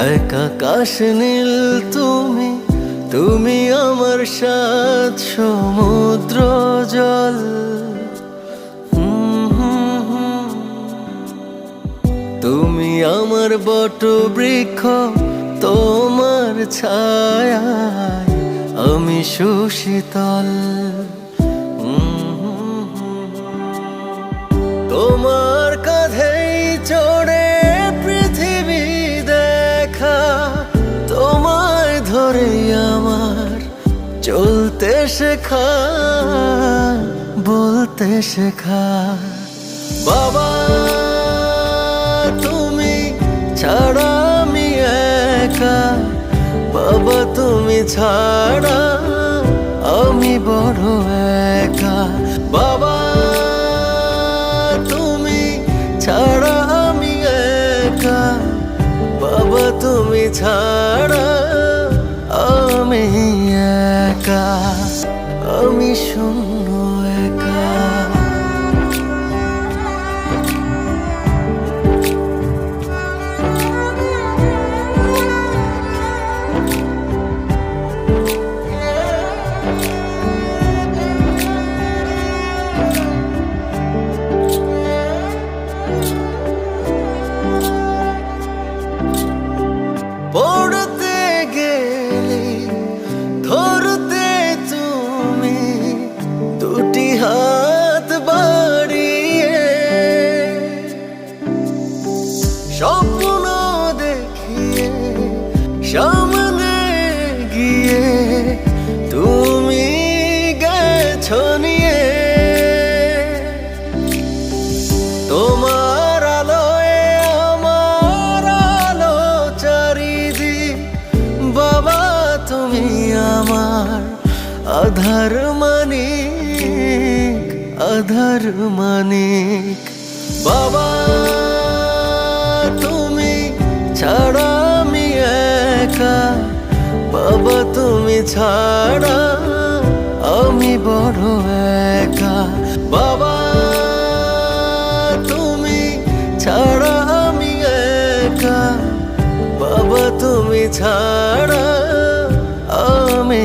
এক আকাশ নীল তুমি, তুমি আমার সাত সমুদ্র জল। তুমি আমার বট বৃক্ষ, তোমার ছায়ায় আমি সুশীতল। তোমার কাঁধেই চড়ে পৃথিবী দেখা, তোমায় ধরে আমার চলতে শেখা, বলতে শেখা। বাবা তুমি ছাড়া আমি একা, বাবা তুমি ছাড়া আমি বড় একা। বাবা তুমি ছাড়া আমি একা, বাবা তুমি ছাড়া আমি একা, আমি শূন্য একা। পড়তে গেলে ধরতে তুমি দুটি হাত বাড়িয়ে, স্বপ্ন দেখিয়ে সামনে গিয়ে তুমি গেছো নিয়ে। তোমার আলোয় আমার আলো চারিদিক, বাবা তুমি আমার আধার মানিক, আধার মানিক। বাবা তুমি ছাড়া আমি একা, বাবা তুমি ছাড়া আমি বড় একা। বাবা তুমি ছাড়া আমি একা, বাবা তুমি ছাড়া আমি